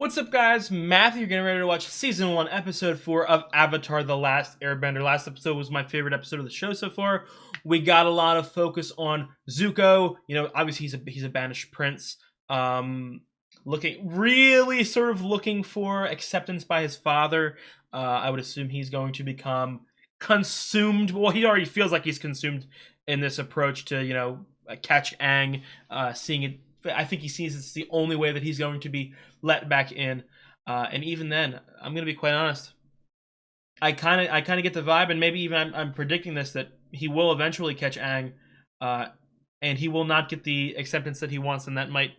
What's up, guys? Matthew, getting ready to watch Season 1, Episode 4 of Avatar: The Last Airbender. Last episode was my favorite episode of the show so far. We got a lot of focus on Zuko. You know, obviously he's a banished prince. Looking for acceptance by his father. I would assume he's going to become consumed. Well, he already feels like he's consumed in this approach to, you know, catch Aang, seeing it. I think he sees it's the only way that he's going to be let back in, and even then, I'm gonna be quite honest. I kind of get the vibe, and maybe even I'm predicting this, that he will eventually catch Aang, and he will not get the acceptance that he wants, and that might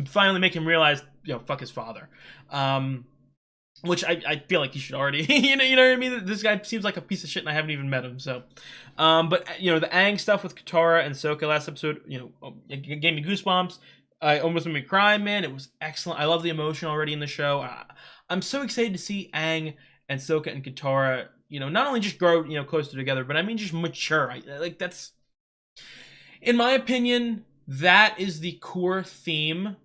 finally make him realize, you know, fuck his father. Which I feel like he should already, you know what I mean? This guy seems like a piece of shit, and I haven't even met him. So, but you know, the Aang stuff with Katara and Sokka last episode, you know, it gave me goosebumps. I almost made me cry, man. It was excellent. I love the emotion already in the show. I'm so excited to see Aang and Sokka and Katara, you know, not only just grow, you know, closer together, but I mean just mature. Like, that's, in my opinion, that is the core theme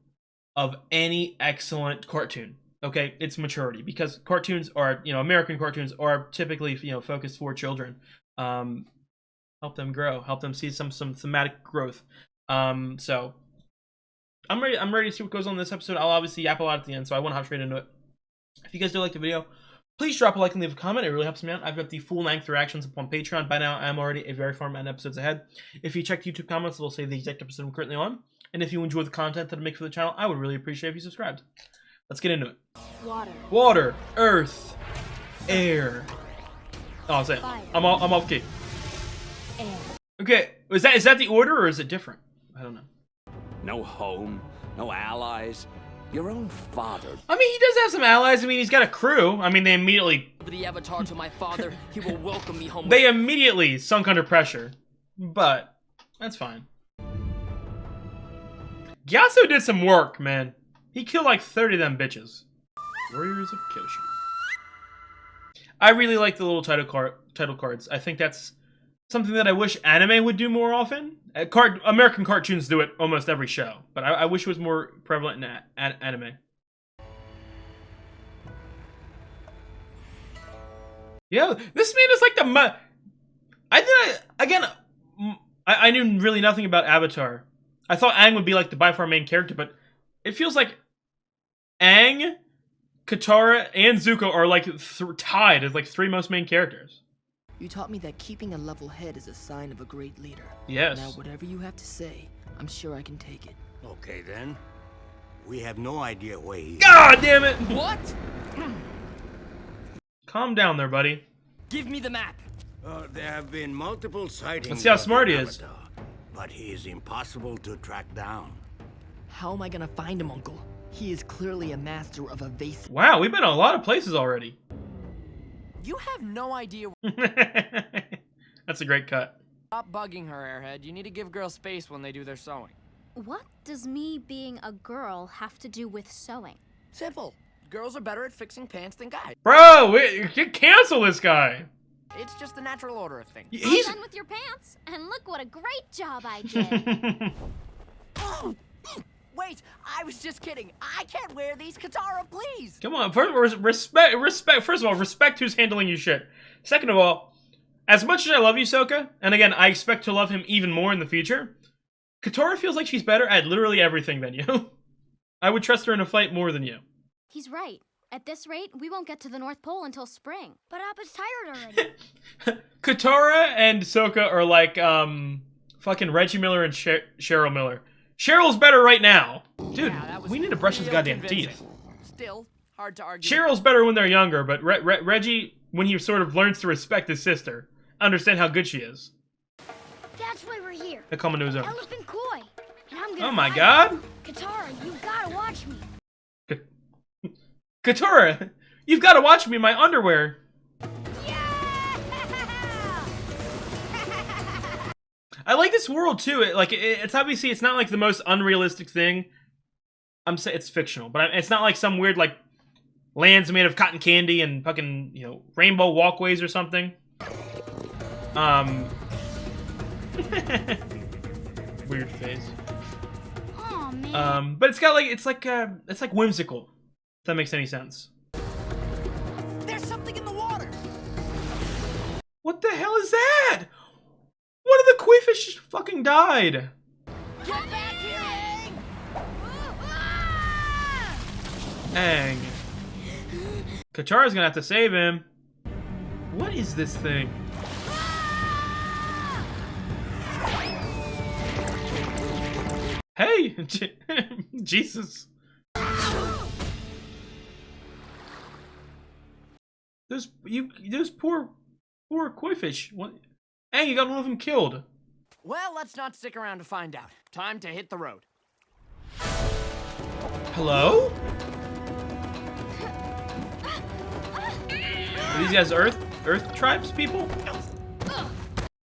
of any excellent cartoon. Okay, it's maturity, because cartoons are, you know, American cartoons are typically, you know, focused for children. Help them grow, help them see some thematic growth. So I'm ready to see what goes on in this episode. I'll obviously yap a lot at the end, so I want to hop straight into it. If you guys do like the video, please drop a like and leave a comment. It really helps me out. I've got the full length reactions up on Patreon. By now, I'm already a very far amount of episodes ahead. If you check YouTube comments, it'll say the exact episode I'm currently on. And if you enjoy the content that I make for the channel, I would really appreciate if you subscribed. Let's get into it. Water, earth, air. Oh, I'm saying, I'm off key. Air. Okay, is that the order, or is it different? I don't know. No home, no allies. Your own father. I mean, he does have some allies. I mean, he's got a crew. I mean, they immediately. The avatar to my father, he will welcome me home. They immediately sunk under pressure, but that's fine. Gyaso did some work, man. He killed like 30 of them bitches. Warriors of Kyoshi. I really like the little title cards. I think that's something that I wish anime would do more often. American cartoons do it almost every show, but I wish it was more prevalent in anime. Yeah, this man is like the I knew really nothing about Avatar. I thought Aang would be like the by far main character, but it feels like Aang, Katara, and Zuko are like tied as like three most main characters. You taught me that keeping a level head is a sign of a great leader. Yes. Now, whatever you have to say, I'm sure I can take it. Okay, then. We have no idea where he is. God damn it! What? Calm down there, buddy. Give me the map. There have been multiple sightings. Let's see how of smart the he is. Avatar, but he is impossible to track down. How am I gonna find him, Uncle? He is clearly a master of evasive. Wow, we've been in a lot of places already. You have no idea. That's a great cut. Stop bugging her, Airhead. You need to give girls space when they do their sewing. What does me being a girl have to do with sewing? Simple. Girls are better at fixing pants than guys. Bro, cancel this guy. It's just the natural order of things. He's I'm done with your pants, and look what a great job I did. Wait, I was just kidding. I can't wear these, Katara, please. Come on, respect. First of all, respect who's handling your shit. Second of all, as much as I love you, Sokka, and again, I expect to love him even more in the future, Katara feels like she's better at literally everything than you. I would trust her in a fight more than you. He's right. At this rate, we won't get to the North Pole until spring. But Appa's tired already. Katara and Sokka are like, fucking Reggie Miller and Cheryl Miller. Cheryl's better right now. Dude, Yeah, we need to brush his goddamn teeth. Still, hard to argue. Cheryl's better when they're younger, but Reggie, when he sort of learns to respect his sister, understand how good she is. That's why we're here. He'll come into his own. Elephant Koi. And I'm gonna Oh my find god! him. Katara, you gotta watch me. Katara, you've got to watch me in my underwear. I like this world too. It's obviously, it's not like the most unrealistic thing. I'm saying it's fictional, but it's not like some weird like lands made of cotton candy and fucking, you know, rainbow walkways or something. Weird face. Aw, man. But it's got like it's like whimsical. If that makes any sense. There's something in the water. What the hell is that? One of the koi fish fucking died. Get back here, Aang! Dang. Katara's gonna have to save him. What is this thing? Hey! Jesus. Those poor koi fish. What? Hey, you got one of them killed. Well, let's not stick around to find out. Time to hit the road. Hello? Are these guys Earth tribes people?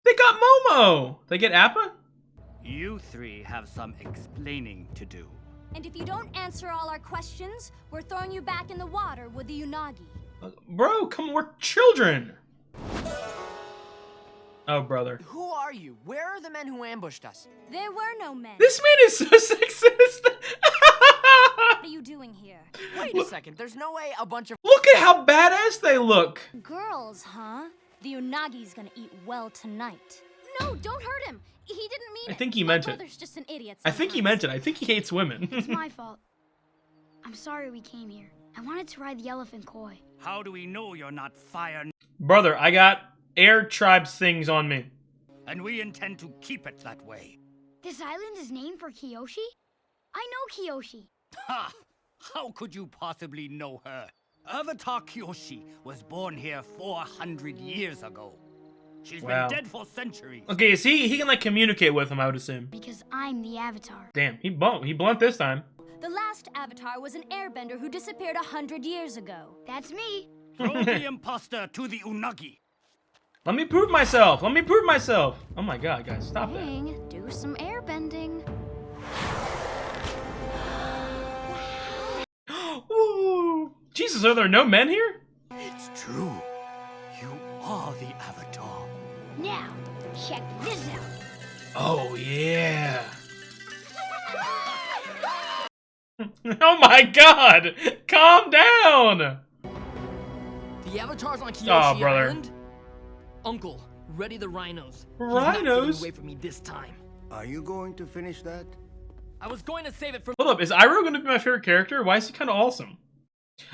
They got Momo. They get Appa? You three have some explaining to do. And if you don't answer all our questions, we're throwing you back in the water with the Unagi. Bro, come on, we're children. Oh, brother. Who are you? Where are the men who ambushed us? There were no men. This man is so sexist. What are you doing here? Wait a second. There's no way a bunch of Look at how badass they look. Girls, huh? The Unagi's gonna eat well tonight. No, don't hurt him. He didn't mean it. I think he My meant it. brother's just an idiot I think he sometimes. meant it. I think he hates women. It's my fault. I'm sorry we came here. I wanted to ride the elephant koi. How do we know you're not fire? Brother, I got air tribes things on me. And we intend to keep it that way. This island is named for Kyoshi? I know Kyoshi. Ha! How could you possibly know her? Avatar Kyoshi was born here 400 years ago. She's Wow. been dead for centuries. Okay, so he can like communicate with him, I would assume. Because I'm the Avatar. Damn, he blunt this time. The last Avatar was an airbender who disappeared 100 years ago. That's me. Throw the imposter to the Unagi. Let me prove myself. Let me prove myself. Oh my god, guys, stop that. Dang, do some airbending. Woo. Jesus, are there no men here? It's true. You are the Avatar. Now, check this out. Oh yeah. Oh my god! Calm down! The Avatar's on Kyoshi Oh, brother. Island? Uncle, ready the rhinos. He's Rhinos? not getting away from me this time. Are you going to finish that? I was going to save it for. Hold up, is Iroh gonna be my favorite character? Why is he kind of awesome?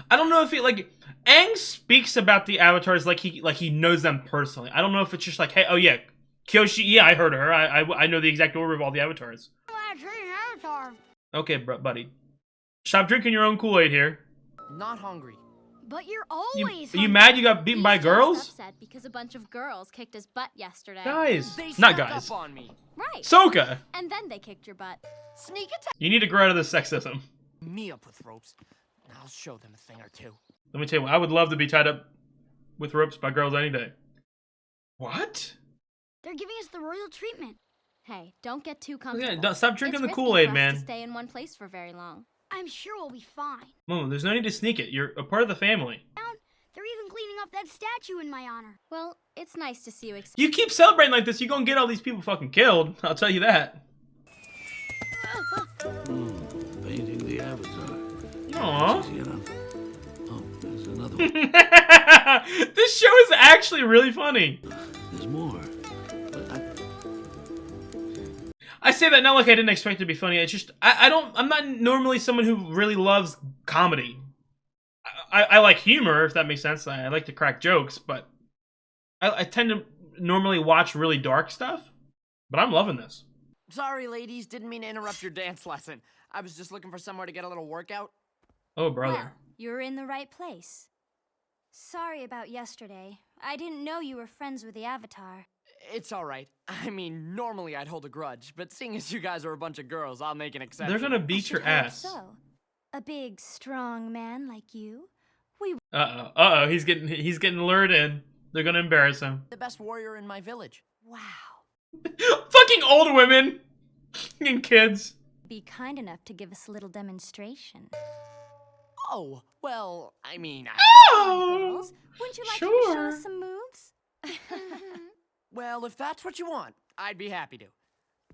I don't know if he like Aang speaks about the avatars like he knows them personally. I don't know if it's just like, hey, oh yeah, Kyoshi, yeah, I heard of her. I know the exact order of all the avatars. Avatar. Okay, buddy, stop drinking your own Kool-Aid here. Not hungry. But you're You, always are you mad you got beaten by He's just girls? upset because a bunch of girls kicked his butt yesterday. Guys, They not snuck guys. up on me. Right. Sokka, And then they kicked your butt. Sneak attack you need to grow out of this sexism. me up with ropes. I'll show them a thing or two. Let me tell you what, I would love to be tied up with ropes by girls any day. What? They're giving us the royal treatment. Hey, don't get too comfortable. Yeah, stop drinking It's the risky Kool-Aid, for us man. To stay in one place for very long. I'm sure we'll be fine. Momo, there's no need to sneak it. You're a part of the family. They're even cleaning up that statue in my honor. Well, it's nice to see you excited. You keep celebrating like this, you're gonna get all these people fucking killed. I'll tell you that. Painting the Avatar. Aww. You know. Oh, there's another one. This show is actually really funny. There's more. But I say that not like I didn't expect it to be funny. It's just I'm not normally someone who really loves comedy. I like humor, if that makes sense. I like to crack jokes, but I tend to normally watch really dark stuff. But I'm loving this. Sorry, ladies. Didn't mean to interrupt your dance lesson. I was just looking for somewhere to get a little workout. Oh, brother. Well, you're in the right place. Sorry about yesterday. I didn't know you were friends with the Avatar. It's all right. I mean, normally I'd hold a grudge, but seeing as you guys are a bunch of girls, I'll make an exception. They're gonna I beat should your hope ass. So, a big, strong man like you. Uh-oh. He's getting lured in. They're gonna embarrass him. The best warrior in my village. Wow. Fucking old women and kids. Be kind enough to give us a little demonstration. Oh, well, I mean, Oh, Girls, wouldn't you like to show sure. us some moves? well, if that's what you want, I'd be happy to.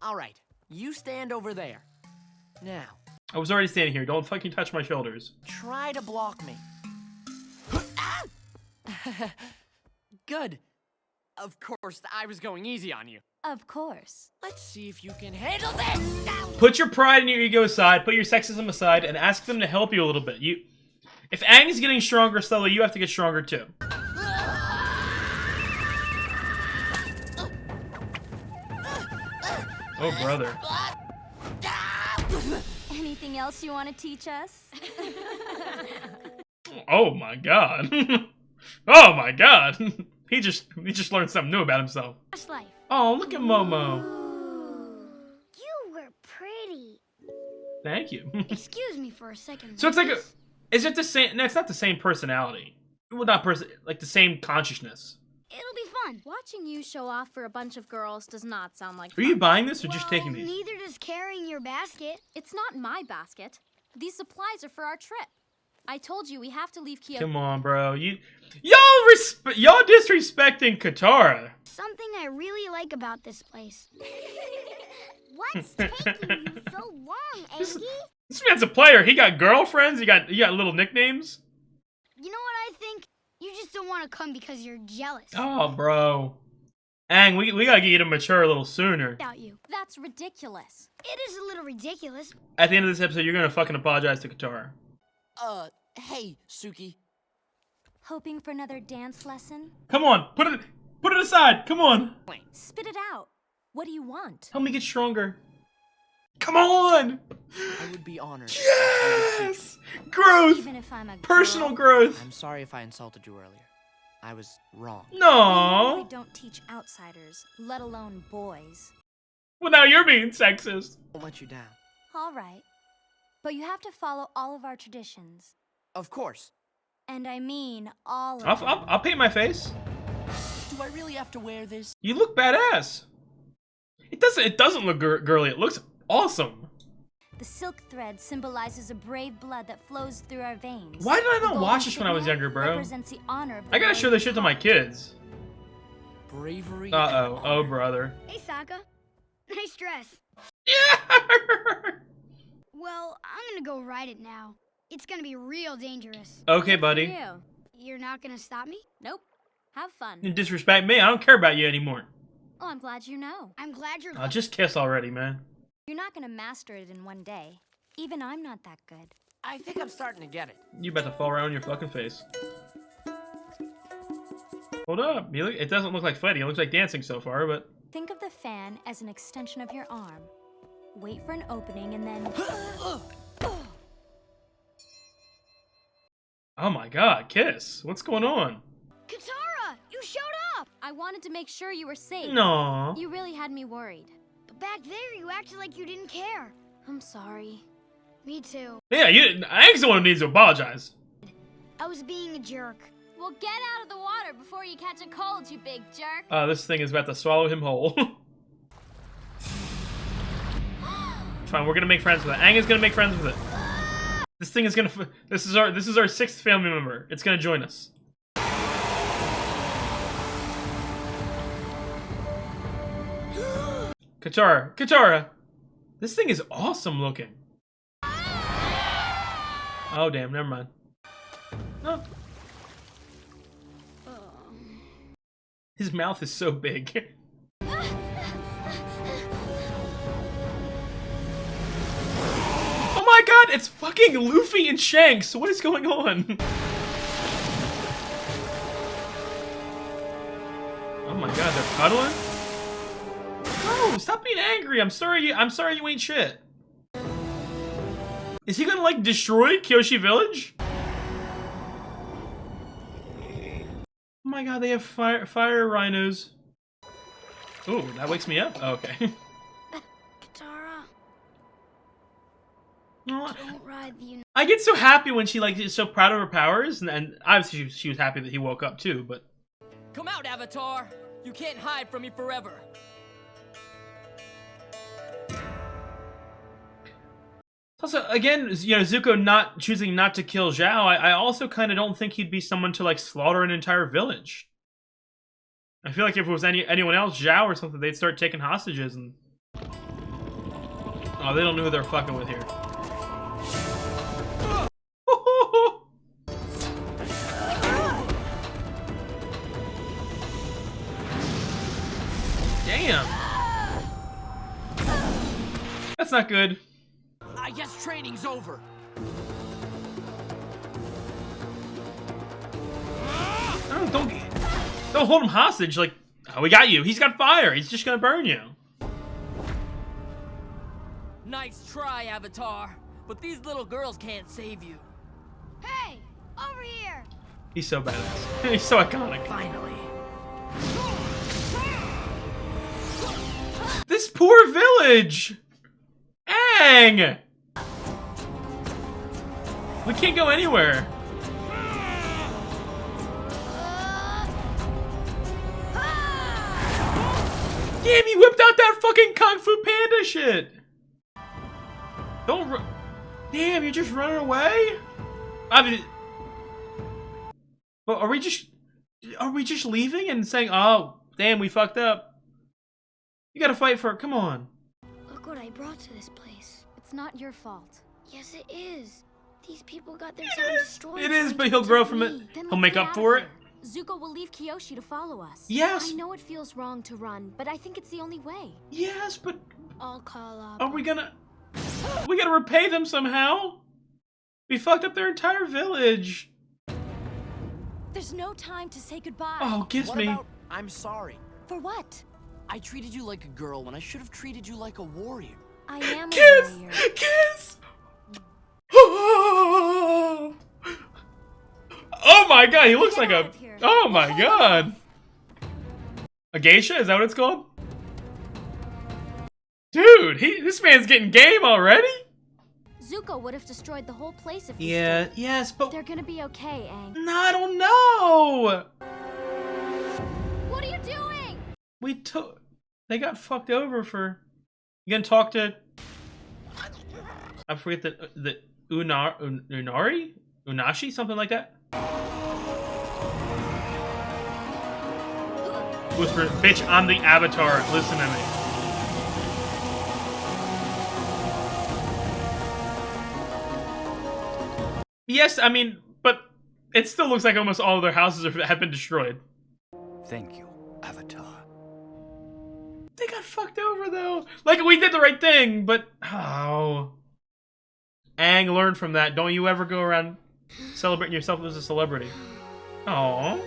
All right, you stand over there. Now, I was already standing here. Don't fucking touch my shoulders. Try to block me. Good. Of course, I was going easy on you. Of course. Let's see if you can handle this! Put your pride and your ego aside, put your sexism aside, and ask them to help you a little bit. If Aang is getting stronger slowly, you have to get stronger too. Oh, brother. Anything else you want to teach us? Oh my god. Oh my god. He just learned something new about himself. Life. Oh, look at Momo. You were pretty. Thank you. Excuse me for a second. So it's like ladies. is it the same? No, it's not the same personality. Well, not like the same consciousness. It'll be fun. Watching you show off for a bunch of girls does not sound like Are you buying this or just Well, taking these? Neither does carrying your basket. It's not my basket. These supplies are for our trip. I told you we have to leave Kyoto. Come on, bro. Y'all disrespecting Katara. Something I really like about this place. What's taking you so long, Angie? This man's a player. He got girlfriends. He got little nicknames. You know what I think? You just don't want to come because you're jealous. Oh, bro. Aang, we gotta get you to mature a little sooner. Without you. That's ridiculous. It is a little ridiculous. At the end of this episode, you're gonna fucking apologize to Katara. Hey, Suki. Hoping for another dance lesson? Come on, put it aside. Come on. Spit it out. What do you want? Help me get stronger. Come on. I would be honored. Yes. Growth. Even if I'm a Personal girl? growth. I'm sorry if I insulted you earlier. I was wrong. We No. don't teach outsiders, let alone boys. Well, now you're being sexist. I'll let you down. All right. But you have to follow all of our traditions. Of course. And I mean all of them. I'll paint my face. Do I really have to wear this? You look badass. It doesn't look girly. It looks awesome. The silk thread symbolizes a brave blood that flows through our veins. Why did I The not golden watch this when I was signet younger, bro? represents the honor of the I gotta show this shit to my kids. Bravery. Uh-oh. Oh, brother. Hey, Sokka. Nice dress. Yeah! Well, I'm gonna go ride it now. It's gonna be real dangerous. Okay, buddy. You. You're not gonna stop me? Nope. Have fun. You disrespect me. I don't care about you anymore. Oh, I'm glad you know. I'm glad you're. Just kiss already, man. You're not gonna master it in one day. Even I'm not that good. I think I'm starting to get it. You about to fall right on your fucking face. Hold up. It doesn't look like fighting. It looks like dancing so far, but... Think of the fan as an extension of your arm. Wait for an opening and then... Oh my god, kiss. What's going on? Katara, you showed up. I wanted to make sure you were safe. No. You really had me worried. But back there, you acted like you didn't care. I'm sorry. Me too. Yeah, Aang's the one who needs to apologize. I was being a jerk. Well, get out of the water before you catch a cold, you big jerk. This thing is about to swallow him whole. Fine, we're gonna make friends with it. Aang is gonna make friends with it. This thing is gonna. This is our sixth family member. It's gonna join us. Katara, this thing is awesome looking. Oh damn, never mind. No. His mouth is so big. Oh my god, it's fucking Luffy and Shanks. What is going on? Oh my god, they're cuddling? No, stop being angry. I'm sorry you ain't shit. Is he gonna like destroy Kyoshi Village? Oh my god, they have fire rhinos. Ooh, that wakes me up? Oh, okay. Katara, Aw. don't ride the. I get so happy when she like is so proud of her powers, and obviously she was happy that he woke up too, but... Come out, Avatar. You can't hide from me forever. Also, again, you know, Zuko choosing not to kill Zhao, I also kind of don't think he'd be someone to like slaughter an entire village. I feel like if it was anyone else, Zhao or something, they'd start taking hostages and... Oh, they don't know who they're fucking with here. Damn. That's not good. I guess training's over. Don't hold him hostage. Like, oh, we got you. He's got fire. He's just gonna burn you. Nice try, Avatar. But these little girls can't save you. Hey, over here. He's so badass. He's so iconic. Finally. This poor village. Aang. We can't go anywhere. Damn, he whipped out that fucking Kung Fu Panda shit. Don't damn, you're just running away? I mean, but are we just leaving and saying, oh, damn, we fucked up? You gotta fight for it, come on. Look what I brought to this place. It's not your fault. Yes, it is. These people got their town destroyed. It is, trying but to he'll grow protect from it. me. Then He'll let's make get up out for of it. here. Zuko will leave Kyoshi to follow us. Yes. I know it feels wrong to run, but I think it's the only way. Yes, but I'll call up. are we gonna... We gotta repay them somehow? We fucked up their entire village. There's no time to say goodbye. Oh, kiss What me. about I'm sorry? For what? I treated you like a girl when I should have treated you like a warrior. I am a Kiss! warrior. Kiss! Oh my god, he looks Get like out a... of here. Oh my Hold god. A geisha? Is that what it's called? Dude, this man's getting game already? Zuko would have destroyed the whole place if he Yeah, stayed. yes, but... They're gonna be okay, Aang. No, I don't know. What are you doing? We took... They got fucked over for... You gonna talk to... I forget the Unari? Unashi? Something like that? Whisper, bitch, I'm the Avatar. Listen to me. Yes, I mean, but it still looks like almost all of their houses have been destroyed. Thank you, Avatar. They got fucked over, though. Like, we did the right thing, but... Oh. Aang learned from that. Don't you ever go around celebrating yourself as a celebrity. Aww.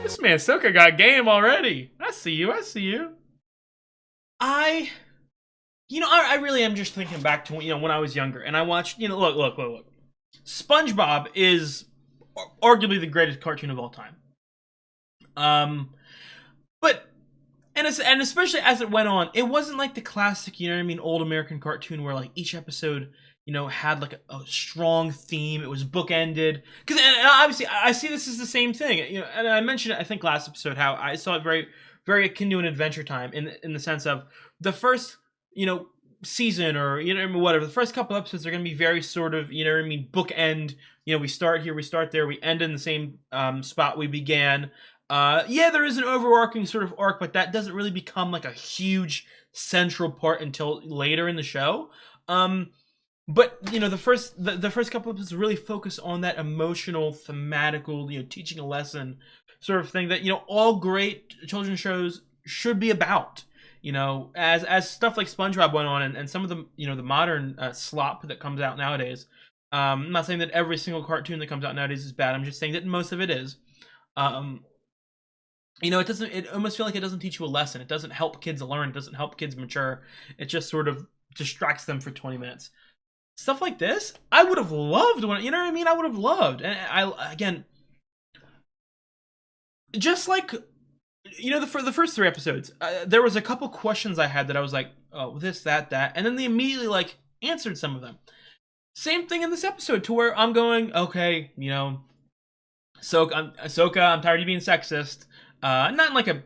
This man Sokka got game already. I see you, I see you. I really am just thinking back to, when I was younger, and I watched, look. SpongeBob is arguably the greatest cartoon of all time. But and especially as it went on, it wasn't like the classic, old American cartoon where like each episode, had like a strong theme. It was bookended. Because and obviously I see this as the same thing. And I mentioned it, I think last episode, how I saw it very, very akin to an Adventure Time in the sense of the first, season or whatever, the first couple episodes are going to be very sort of bookend. We start here, we start there, we end in the same spot we began. Yeah, there is an overarching sort of arc, but that doesn't really become like a huge central part until later in the show. But the first couple episodes really focus on that emotional, thematical, teaching a lesson sort of thing that all great children's shows should be about. As stuff like SpongeBob went on, and some of the the modern slop that comes out nowadays. I'm not saying that every single cartoon that comes out nowadays is bad. I'm just saying that most of it is. It almost feel like it doesn't teach you a lesson. It doesn't help kids learn. It doesn't help kids mature. It just sort of distracts them for 20 minutes. Stuff like this, I would have loved when, I would have loved. And again, just like, the first 3 episodes, there was a couple questions I had that I was like, oh, this, that, and then they immediately, like, answered some of them. Same thing in this episode, to where I'm going, okay, Ahsoka, I'm tired of you being sexist. Not in like a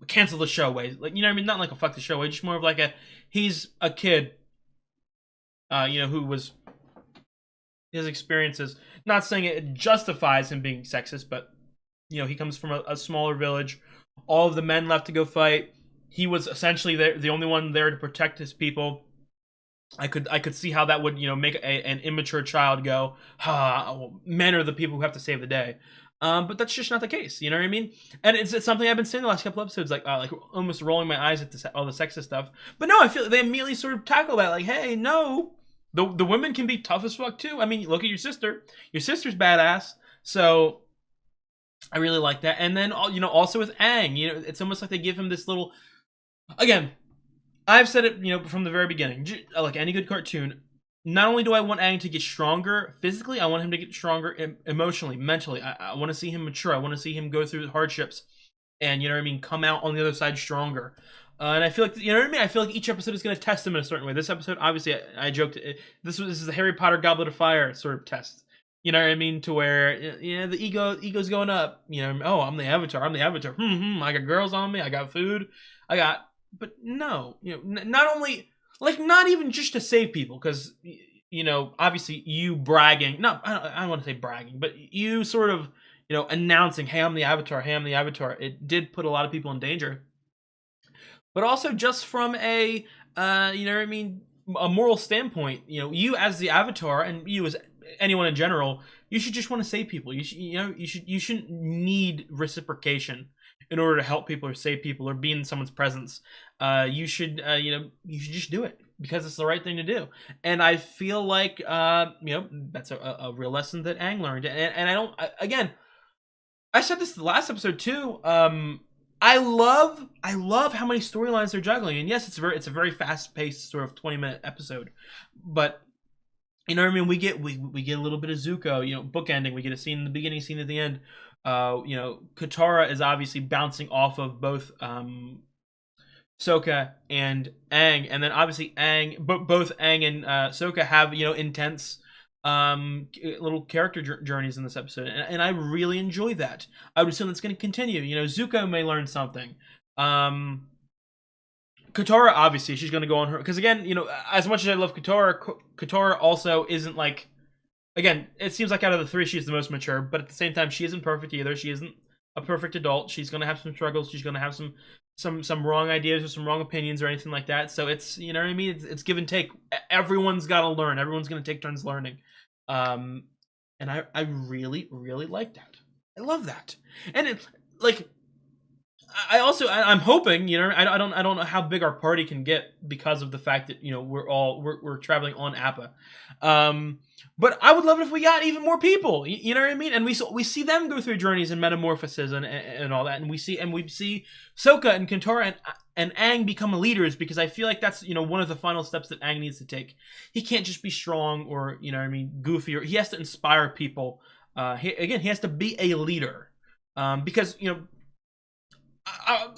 cancel the show way, like, not like a fuck the show way, just more of like he's a kid, who was, his experiences, not saying it justifies him being sexist, but, he comes from a smaller village. All of the men left to go fight. He was essentially the only one there to protect his people. I could see how that would, make an immature child go, men are the people who have to save the day. But that's just not the case. You know what I mean? And it's something I've been saying the last couple episodes, like almost rolling my eyes at all the sexist stuff. But no, I feel they immediately sort of tackle that, like, hey, no, the women can be tough as fuck too. I mean, look at your sister. Your sister's badass. So I really like that. And then also with Aang, it's almost like they give him this little. Again, I've said it, from the very beginning. Like any good cartoon, not only do I want Aang to get stronger physically, I want him to get stronger emotionally, mentally. I want to see him mature. I want to see him go through hardships and, come out on the other side stronger. And I feel like, I feel like each episode is going to test him in a certain way. This episode, obviously, I joked, this is a Harry Potter Goblet of Fire sort of test. You know what I mean? To where, the ego's going up. Oh, I'm the Avatar. I got girls on me. I got food. But no, not only, like, not even just to save people, because, obviously you bragging, no, I don't want to say bragging, but you sort of, announcing, hey, I'm the Avatar, it did put a lot of people in danger. But also just from a, a moral standpoint, you as the Avatar, and you as anyone in general, you should just want to save people. You shouldn't need reciprocation in order to help people or save people or be in someone's presence. You should just do it because it's the right thing to do. And I feel like, that's a real lesson that Aang learned. And I said this the last episode too. I love how many storylines they're juggling. And yes, it's a very fast paced sort of 20-minute episode, but we get a little bit of Zuko, bookending. We get a scene in the beginning, scene at the end. Katara is obviously bouncing off of both Sokka and Aang, and then obviously both Aang and Sokka have intense little character journeys in this episode, and I really enjoy that. I would assume that's going to continue. Zuko may learn something. Katara, obviously, she's going to go on her, because again, as much as I love Katara also isn't like. Again, it seems like out of the three, she's the most mature, but at the same time, she isn't perfect either. She isn't a perfect adult. She's going to have some struggles. She's going to have some wrong ideas or some wrong opinions or anything like that. So it's, it's give and take. Everyone's got to learn. Everyone's going to take turns learning. And I really, really like that. I love that. And it's like, I'm hoping, I don't know how big our party can get because of the fact that, we're traveling on Appa. But I would love it if we got even more people, you know what I mean? And we see them go through journeys and metamorphoses and all that. And we see Sokka and Katara and Aang become leaders, because I feel like that's, one of the final steps that Aang needs to take. He can't just be strong or, goofy, or he has to inspire people. He has to be a leader. Because,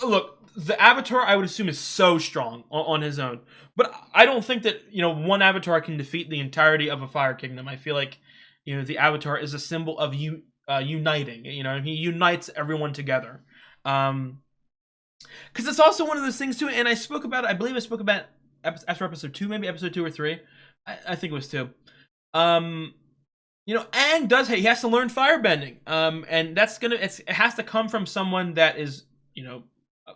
look, the Avatar, I would assume, is so strong on his own. But I don't think that, one Avatar can defeat the entirety of a Fire Kingdom. I feel like, the Avatar is a symbol of uniting. He unites everyone together. Because it's also one of those things, too, and I believe I spoke about after episode 2, maybe episode 2 or 3. I think it was 2. Aang he has to learn firebending. And it has to come from someone that is,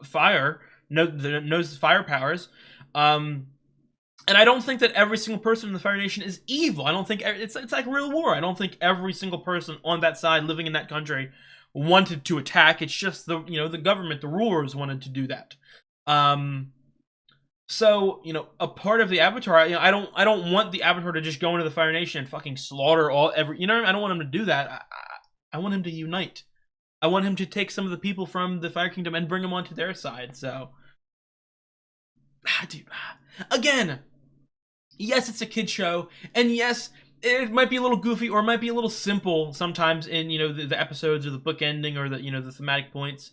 fire, knows fire powers. And I don't think that every single person in the Fire Nation is evil. I don't think it's like real war. I don't think every single person on that side living in that country wanted to attack. It's just the government, the rulers wanted to do that. So, a part of the Avatar, I don't want the Avatar to just go into the Fire Nation and fucking slaughter I don't want him to do that. I want him to unite. I want him to take some of the people from the Fire Kingdom and bring them onto their side. So, dude, again, yes, it's a kid show, and yes, it might be a little goofy or it might be a little simple sometimes in the episodes or the book ending or the thematic points.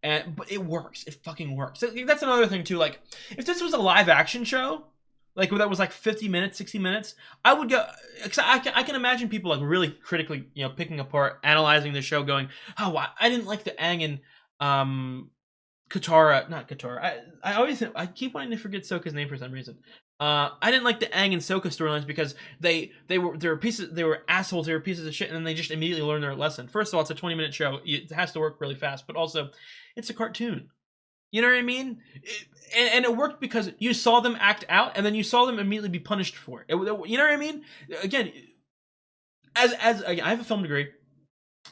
But it works. It fucking works. That's another thing too. Like, if this was a live action show, like that was like 50 minutes, 60 minutes, I would go. Cause I can imagine people like really critically, picking apart, analyzing the show, going, "Oh, I didn't like the Aang and Katara, not Katara. I keep wanting to forget Sokka's name for some reason. I didn't like the Aang and Sokka storylines because they were assholes, they were pieces of shit, and then they just immediately learned their lesson. First of all, it's a 20-minute show. It has to work really fast, but also, it's a cartoon. You know what I mean? And it worked because you saw them act out, and then you saw them immediately be punished for it. You know what I mean? Again, as I have a film degree,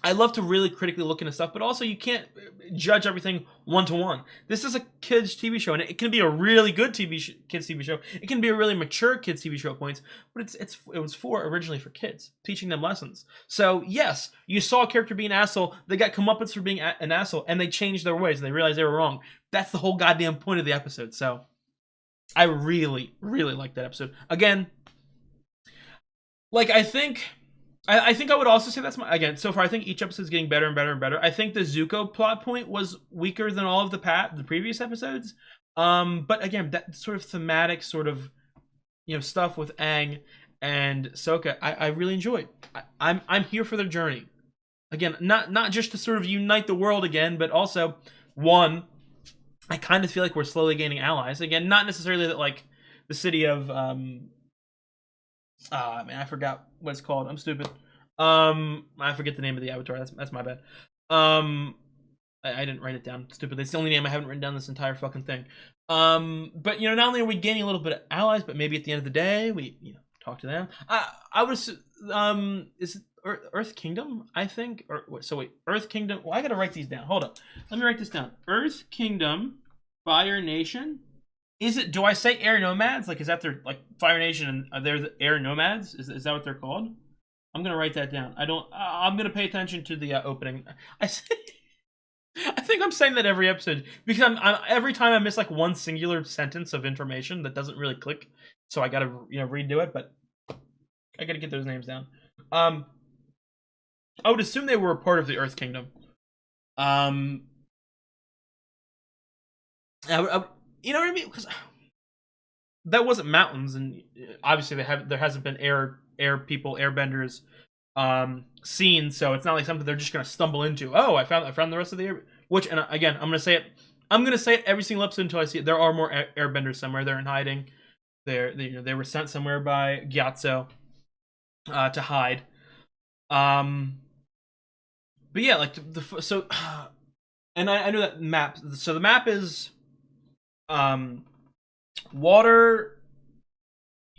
I love to really critically look into stuff, but also you can't judge everything one-to-one. This is a kids TV show, and it can be a really good kids TV show. It can be a really mature kids TV show at points, but it was originally for kids, teaching them lessons. So yes, you saw a character be an asshole, they got comeuppance for being an asshole, and they changed their ways, and they realized they were wrong. That's the whole goddamn point of the episode. So I really, really like that episode. Again, like I think I would also say that's again, so far I think each episode is getting better and better and better. I think the Zuko plot point was weaker than all of the previous episodes. But again, that sort of thematic sort of, you know, stuff with Aang and Sokka, I really enjoyed. I'm here for their journey. Again, not just to sort of unite the world again, but also, one, I kind of feel like we're slowly gaining allies. Again, not necessarily that like the city of man, I forgot what it's called. I'm stupid. I forget the name of the avatar. That's my bad. I didn't write it down. Stupid. It's the only name I haven't written down this entire fucking thing. But you know, not only are we gaining a little bit of allies, but maybe at the end of the day, we talk to them. I was is it Earth Kingdom? I think. Or so wait, Earth Kingdom. Well, I gotta write these down. Hold up. Let me write this down. Earth Kingdom, Fire Nation. Is it? Do I say air nomads? Like, is that their like Fire Nation? And are there the air nomads? Is that what they're called? I'm gonna write that down. I'm gonna pay attention to the opening. I think I'm saying that every episode because I'm every time I miss like one singular sentence of information that doesn't really click. So I gotta redo it, but I gotta get those names down. I would assume they were a part of the Earth Kingdom. You know what I mean? Because that wasn't mountains, and obviously there hasn't been air people, airbenders seen, so it's not like something they're just gonna stumble into. Oh, I found the rest of the air. Which, and again, I'm gonna say it every single episode until I see it. There are more airbenders somewhere. They're in hiding. They were sent somewhere by Gyatso to hide. But yeah, like so, and I know that map. So the map is water.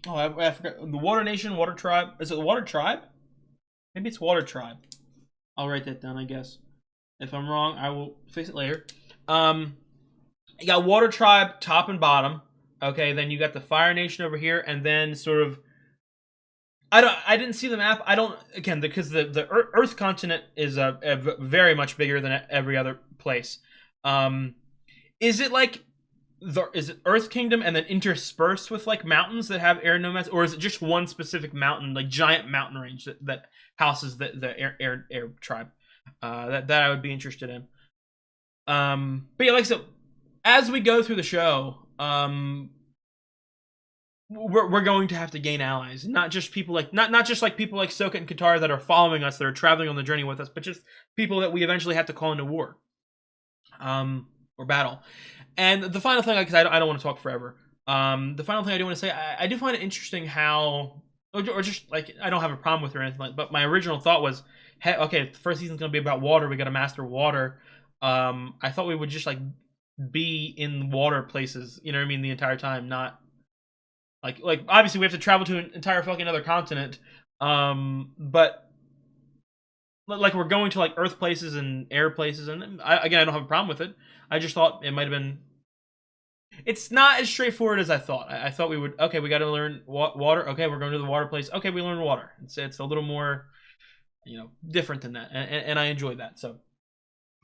Oh, I forgot the Water Nation, Water Tribe. Is it the Water Tribe? Maybe it's Water Tribe. I'll write that down, I guess. If I'm wrong, I will fix it later. You got Water Tribe top and bottom. Okay, then you got the Fire Nation over here, and then sort of. I didn't see the map. I don't, again, because the Earth continent is very much bigger than every other place. Is it like is it Earth Kingdom and then interspersed with like mountains that have air nomads, or is it just one specific mountain, like giant mountain range that houses the air tribe? That I would be interested in. But yeah, like so, as we go through the show, we're going to have to gain allies, not just people like not just like people like Sokka and Katara that are following us, that are traveling on the journey with us, but just people that we eventually have to call into war, or battle. And the final thing, because I don't want to talk forever. The final thing I do want to say, I do find it interesting how, or just like I don't have a problem with it or anything like, but my original thought was, hey, okay, the first season's gonna be about water. We got to master water. I thought we would just like be in water places, you know what I mean, the entire time, not. Like obviously we have to travel to an entire fucking other continent, but like we're going to like Earth places and air places, and I don't have a problem with it. I just thought it might have been. It's not as straightforward as I thought. I thought we would. Okay, we got to learn water. Okay, we're going to the water place. Okay, we learn water. It's a little more, different than that, and I enjoyed that. So,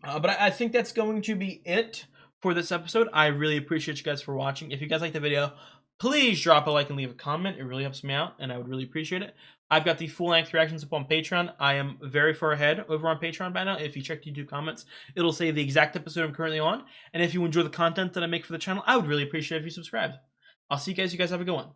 but I think that's going to be it for this episode. I really appreciate you guys for watching. If you guys like the video, please drop a like and leave a comment. It really helps me out, and I would really appreciate it. I've got the full-length reactions up on Patreon. I am very far ahead over on Patreon by now. If you check the YouTube comments, it'll say the exact episode I'm currently on. And if you enjoy the content that I make for the channel, I would really appreciate it if you subscribed. I'll see you guys. You guys have a good one.